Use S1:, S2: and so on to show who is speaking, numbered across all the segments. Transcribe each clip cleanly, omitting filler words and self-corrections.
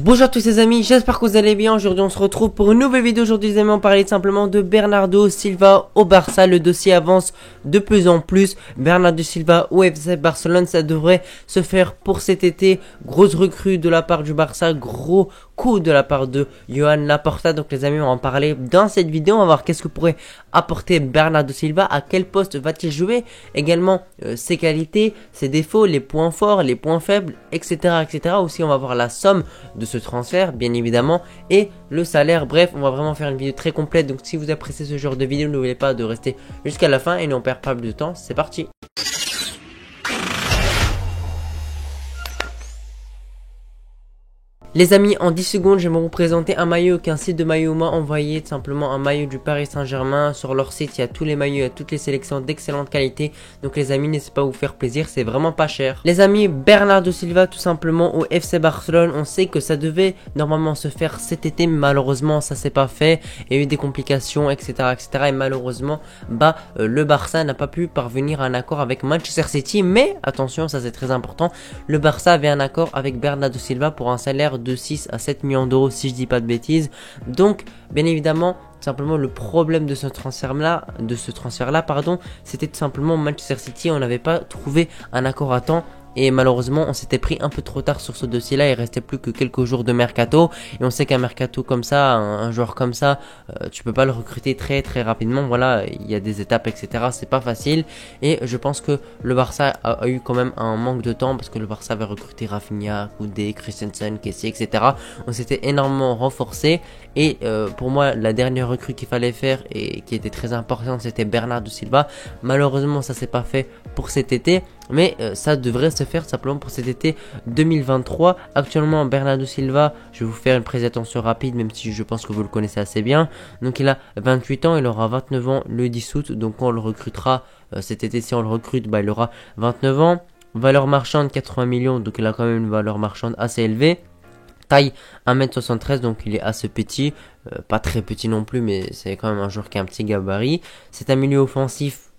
S1: Bonjour à tous les amis, j'espère que vous allez bien. Aujourd'hui on se retrouve pour une nouvelle vidéo. Aujourd'hui les amis, on parlait simplement de Bernardo Silva au Barça. Le dossier avance de plus en plus. Bernardo Silva au FC Barcelone, ça devrait se faire pour cet été. Grosse recrue de la part du Barça, gros coup de la part de Joan Laporta. Donc les amis, on va en parler dans cette vidéo. On va voir qu'est-ce que pourrait apporter Bernardo Silva, à quel poste va-t-il jouer, également ses qualités, ses défauts, les points forts, les points faibles, etc. etc. Aussi on va voir la somme de ce transfert bien évidemment et le salaire. Bref, on va vraiment faire une vidéo très complète. Donc si vous appréciez ce genre de vidéo, n'oubliez pas de rester jusqu'à la fin et n'en perd pas plus de temps. C'est parti. Les amis, en 10 secondes, je vais vous présenter un maillot qu'un site de maillot m'a envoyé. Tout simplement un maillot du Paris Saint-Germain. Sur leur site, il y a tous les maillots, il y a toutes les sélections d'excellente qualité. Donc les amis, n'hésitez pas à vous faire plaisir, c'est vraiment pas cher. Les amis, Bernardo Silva tout simplement au FC Barcelone. On sait que ça devait normalement se faire cet été, mais malheureusement ça s'est pas fait. Il y a eu des complications, etc. etc. Et malheureusement, le Barça n'a pas pu parvenir à un accord avec Manchester City. Mais attention, ça c'est très important. Le Barça avait un accord avec Bernardo Silva pour un salaire de 6 à 7 millions d'euros si je dis pas de bêtises. Donc bien évidemment simplement le problème de ce transfert là c'était tout simplement Manchester City. On n'avait pas trouvé un accord à temps. Et malheureusement, on s'était pris un peu trop tard sur ce dossier-là. Il restait plus que quelques jours de mercato. Et on sait qu'un mercato comme ça, un joueur comme ça, tu peux pas le recruter très très rapidement. Voilà, il y a des étapes, etc. C'est pas facile. Et je pense que le Barça a eu quand même un manque de temps parce que le Barça avait recruté Rafinha, Koundé, Christensen, Kessie, etc. On s'était énormément renforcé. Et pour moi, la dernière recrue qu'il fallait faire et qui était très importante, c'était Bernardo Silva. Malheureusement, ça s'est pas fait pour cet été. Mais ça devrait se faire simplement pour cet été 2023. Actuellement, Bernardo Silva, je vais vous faire une présentation rapide, même si je pense que vous le connaissez assez bien. Donc il a 28 ans, il aura 29 ans le 10 août. Donc quand on le recrutera cet été, si on le recrute, il aura 29 ans. Valeur marchande 80 millions, donc il a quand même une valeur marchande assez élevée. Taille 1m73, donc il est assez petit, pas très petit non plus, mais c'est quand même un joueur qui a un petit gabarit. C'est un milieu offensif.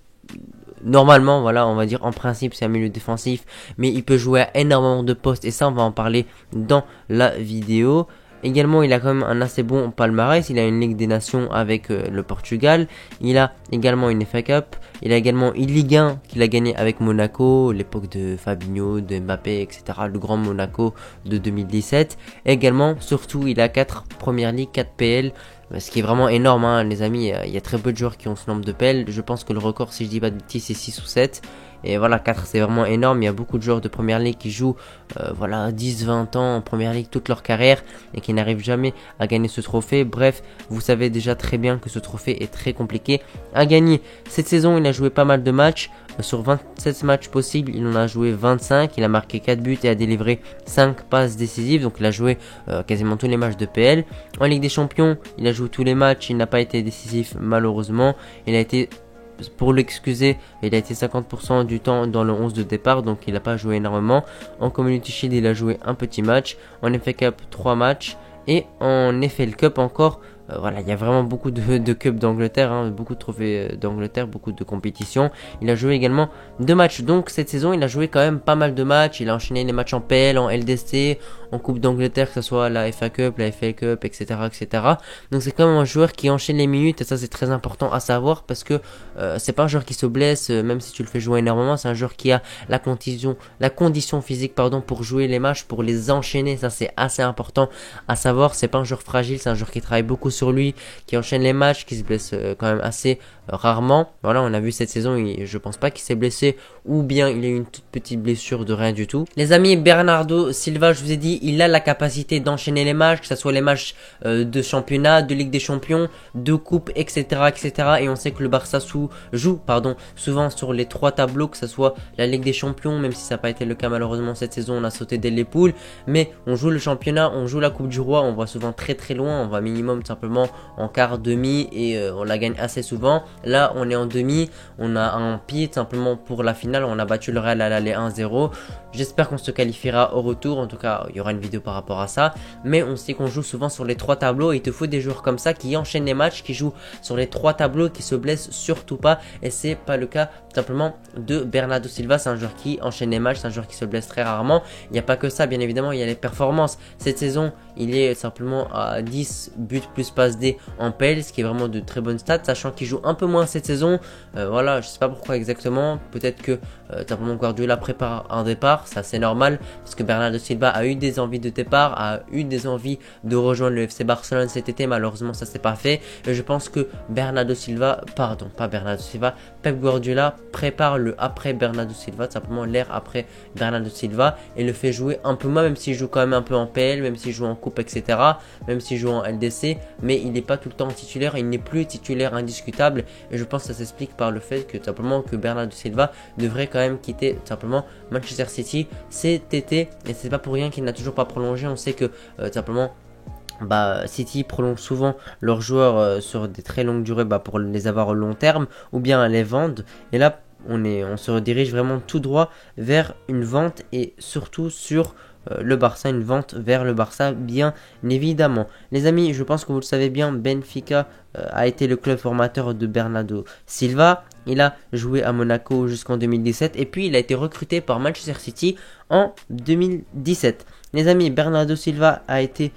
S1: Normalement, voilà, on va dire en principe c'est un milieu défensif, mais il peut jouer à énormément de postes et ça on va en parler dans la vidéo. Également, il a quand même un assez bon palmarès. Il a une Ligue des Nations avec le Portugal. Il a également une FA Cup. Il a également une Ligue 1 qu'il a gagné avec Monaco, l'époque de Fabinho, de Mbappé, etc. Le grand Monaco de 2017. Et également, surtout, il a 4 Première Ligue, 4 PL. Ce qui est vraiment énorme, hein, les amis. Il y a très peu de joueurs qui ont ce nombre de PL. Je pense que le record, si je dis pas de bêtises, c'est 6 ou 7. Et voilà, 4 c'est vraiment énorme. Il y a beaucoup de joueurs de Première Ligue qui jouent 10-20 ans en Première Ligue toute leur carrière et qui n'arrivent jamais à gagner ce trophée. Bref, vous savez déjà très bien que ce trophée est très compliqué à gagner. Cette saison, il a joué pas mal de matchs. Sur 27 matchs possibles, il en a joué 25. Il a marqué 4 buts et a délivré 5 passes décisives. Donc il a joué quasiment tous les matchs de PL. En Ligue des Champions, il a joué tous les matchs. Il n'a pas été décisif malheureusement. Il a été... Pour l'excuser, il a été 50% du temps dans le 11 de départ, donc il n'a pas joué énormément. En Community Shield, il a joué un petit match. En FA Cup, 3 matchs. Et en FL Cup encore, voilà, il y a vraiment beaucoup de cups d'Angleterre, hein, beaucoup de trophées d'Angleterre, beaucoup de compétitions. Il a joué également 2 matchs. Donc cette saison, il a joué quand même pas mal de matchs. Il a enchaîné les matchs en PL, en LDC, en Coupe d'Angleterre, que ce soit la FA Cup, la FL Cup, etc. etc. Donc c'est quand même un joueur qui enchaîne les minutes et ça c'est très important à savoir parce que c'est pas un joueur qui se blesse, même si tu le fais jouer énormément. C'est un joueur qui a la condition physique pour jouer les matchs, pour les enchaîner. Ça c'est assez important à savoir. C'est pas un joueur fragile, c'est un joueur qui travaille beaucoup sur lui, qui enchaîne les matchs, qui se blesse quand même assez rarement. Voilà, on a vu cette saison, je pense pas qu'il s'est blessé ou bien il a eu une toute petite blessure de rien du tout. Les amis, Bernardo Silva, je vous ai dit, il a la capacité d'enchaîner les matchs, que ce soit les matchs de championnat, de Ligue des Champions, de coupe, etc., etc. Et on sait que le Barça joue souvent sur les 3 tableaux, que ce soit la Ligue des Champions, même si ça n'a pas été le cas malheureusement cette saison, on a sauté dès les poules, mais on joue le championnat, on joue la Coupe du Roi, on va souvent très très loin, on va minimum tout simplement en quart, demi et on la gagne assez souvent. Là, on est en demi, on a un pied simplement pour la finale. On a battu le Real à l'aller 1-0. J'espère qu'on se qualifiera au retour. En tout cas, il y aura une vidéo par rapport à ça. Mais on sait qu'on joue souvent sur les 3 tableaux. Il te faut des joueurs comme ça qui enchaînent les matchs, qui jouent sur les 3 tableaux, qui se blessent surtout pas. Et c'est pas le cas simplement de Bernardo Silva. C'est un joueur qui enchaîne les matchs, c'est un joueur qui se blesse très rarement. Il n'y a pas que ça, bien évidemment, il y a les performances. Cette saison, il est simplement à 10 buts plus passes D en PL, ce qui est vraiment de très bonnes stats, sachant qu'il joue un peu moins cette saison. Voilà, je sais pas pourquoi exactement. Peut-être que simplement Guardiola prépare un départ, ça c'est normal, parce que Bernardo Silva a eu des envies de départ, a eu des envies de rejoindre le FC Barcelone cet été. Malheureusement, ça s'est pas fait. Et je pense que Pep Guardiola prépare le après Bernardo Silva, simplement l'ère après Bernardo Silva, et le fait jouer un peu moins, même s'il joue quand même un peu en PL, même s'il joue en coupe, etc., même s'il joue en LDC, mais il n'est pas tout le temps titulaire, il n'est plus titulaire indiscutable. Et je pense que ça s'explique par le fait que simplement que Bernardo Silva devrait quand même quitter simplement Manchester City cet été, et c'est pas pour rien qu'il n'a toujours pas prolongé. On sait que simplement City prolonge souvent leurs joueurs sur des très longues durées pour les avoir au long terme, ou bien les vendent. Et là on se redirige vraiment tout droit vers une vente, et surtout sur le Barça, une vente vers le Barça bien évidemment. Les amis, je pense que vous le savez bien, Benfica a été le club formateur de Bernardo Silva. Il a joué à Monaco jusqu'en 2017 et puis il a été recruté par Manchester City en 2017. Les amis, Bernardo Silva a été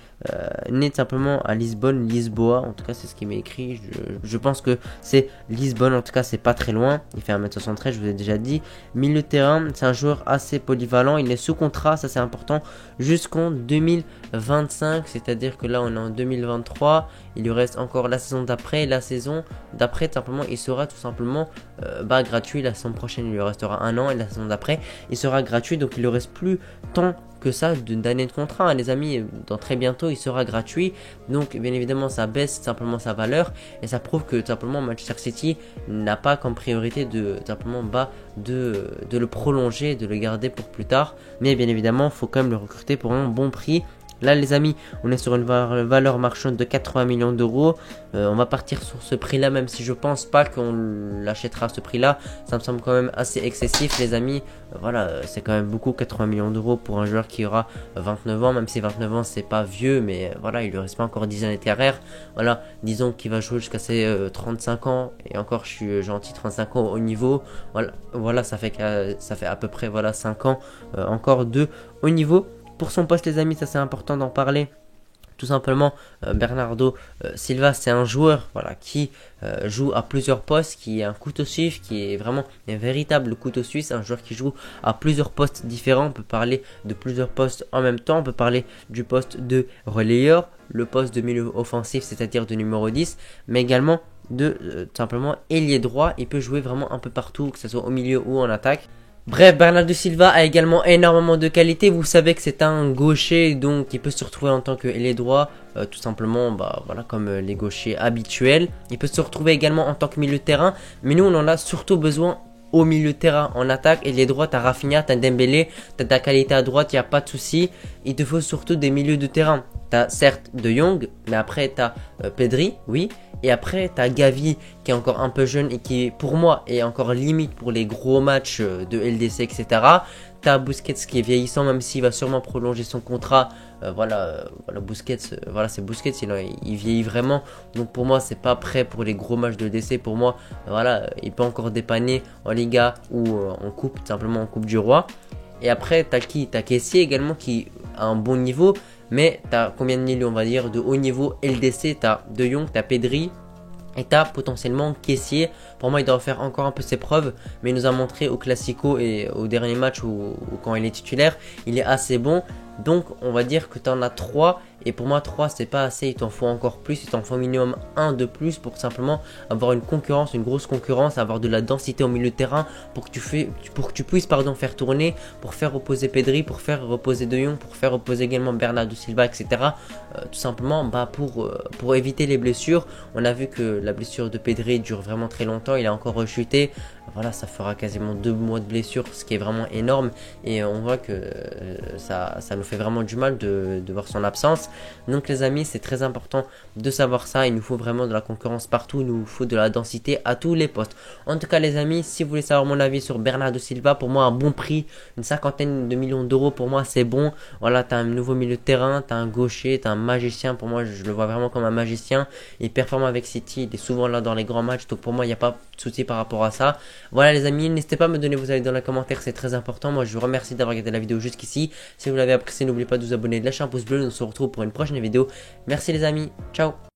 S1: né simplement à Lisboa, en tout cas c'est ce qui m'est écrit. Je pense que c'est Lisbonne, en tout cas c'est pas très loin. Il fait 1m73, je vous ai déjà dit. Milieu de terrain, c'est un joueur assez polyvalent. Il est sous contrat, ça c'est important, jusqu'en 2025, c'est-à-dire que là on est en 2023. Il lui reste encore la saison d'après. La saison d'après, simplement, il sera tout simplement gratuit. La saison prochaine, il lui restera 1 an, et la saison d'après, il sera gratuit. Donc il ne reste plus tant que ça d'années de contrat, hein, les amis. Dans très bientôt il sera gratuit, donc bien évidemment ça baisse simplement sa valeur, et ça prouve que simplement Manchester City n'a pas comme priorité de simplement de le prolonger, de le garder pour plus tard, mais bien évidemment il faut quand même le recruter pour un bon prix. Là les amis, on est sur une valeur marchande de 80 millions d'euros. On va partir sur ce prix là, même si je pense pas qu'on l'achètera à ce prix là. Ça me semble quand même assez excessif les amis. Voilà, c'est quand même beaucoup, 80 millions d'euros pour un joueur qui aura 29 ans. Même si 29 ans c'est pas vieux, mais voilà, il lui reste pas encore 10 années de carrière. Voilà, disons qu'il va jouer jusqu'à ses 35 ans, et encore je suis gentil, 35 ans au niveau. Voilà, ça fait à peu près 5 ans encore de haut niveau. Pour son poste les amis, ça c'est important d'en parler. Tout simplement, Bernardo Silva, c'est un joueur qui joue à plusieurs postes, qui est un couteau suisse, qui est vraiment un véritable couteau suisse, un joueur qui joue à plusieurs postes différents. On peut parler de plusieurs postes en même temps, on peut parler du poste de relayeur, le poste de milieu offensif, c'est-à-dire de numéro 10, mais également de simplement ailier droit. Il peut jouer vraiment un peu partout, que ce soit au milieu ou en attaque. Bref, Bernardo Silva a également énormément de qualité. Vous savez que c'est un gaucher, donc il peut se retrouver en tant qu'ailier droit, tout simplement, comme les gauchers habituels. Il peut se retrouver également en tant que milieu de terrain, mais nous on en a surtout besoin au milieu de terrain, en attaque. Et les droits, t'as Rafinha, t'as Dembélé, t'as ta qualité à droite, il n'y a pas de souci. Il te faut surtout des milieux de terrain. T'as certes De Jong, mais après t'as Pedri, oui. Et après t'as Gavi qui est encore un peu jeune et qui pour moi est encore limite pour les gros matchs de LDC, etc. T'as Busquets qui est vieillissant, même s'il va sûrement prolonger son contrat. Busquets, c'est Busquets, il vieillit vraiment. Donc pour moi c'est pas prêt pour les gros matchs de LDC. Pour moi il peut encore dépanner en Liga ou en coupe, simplement en Coupe du Roi. Et après t'as qui? T'as Kessié également qui a un bon niveau. Mais t'as combien de milieux, on va dire, de haut niveau LDC? T'as De Jong, t'as Pedri et t'as potentiellement Kessié. Pour moi, il doit faire encore un peu ses preuves, mais il nous a montré au Classico et au dernier match où quand il est titulaire, il est assez bon. Donc, on va dire que t'en as 3. Et pour moi 3 c'est pas assez, il t'en faut encore plus, il t'en faut minimum 1 de plus pour simplement avoir une concurrence, une grosse concurrence, avoir de la densité au milieu de terrain pour que tu puisses faire tourner, pour faire reposer Pedri, pour faire reposer De Jong, pour faire reposer également Bernardo Silva, etc. Tout simplement pour éviter les blessures. On a vu que la blessure de Pedri dure vraiment très longtemps, il a encore rechuté. voilà, ça fera quasiment 2 mois de blessure, ce qui est vraiment énorme. Et on voit que ça nous fait vraiment du mal de voir son absence. Donc les amis, c'est très important de savoir ça. Il nous faut vraiment de la concurrence partout. Il nous faut de la densité à tous les postes. En tout cas les amis, si vous voulez savoir mon avis sur Bernardo Silva, pour moi un bon prix, une cinquantaine de millions d'euros, pour moi c'est bon. Voilà, t'as un nouveau milieu de terrain, t'as un gaucher, t'as un magicien. Pour moi, je le vois vraiment comme un magicien. Il performe avec City, il est souvent là dans les grands matchs. Donc pour moi, il n'y a pas de souci par rapport à ça. Voilà les amis, n'hésitez pas à me donner vos avis dans les commentaires, c'est très important. Moi je vous remercie d'avoir regardé la vidéo jusqu'ici. Si vous l'avez apprécié, n'oubliez pas de vous abonner, de lâcher un pouce bleu. On se retrouve pour une prochaine vidéo. Merci les amis, ciao.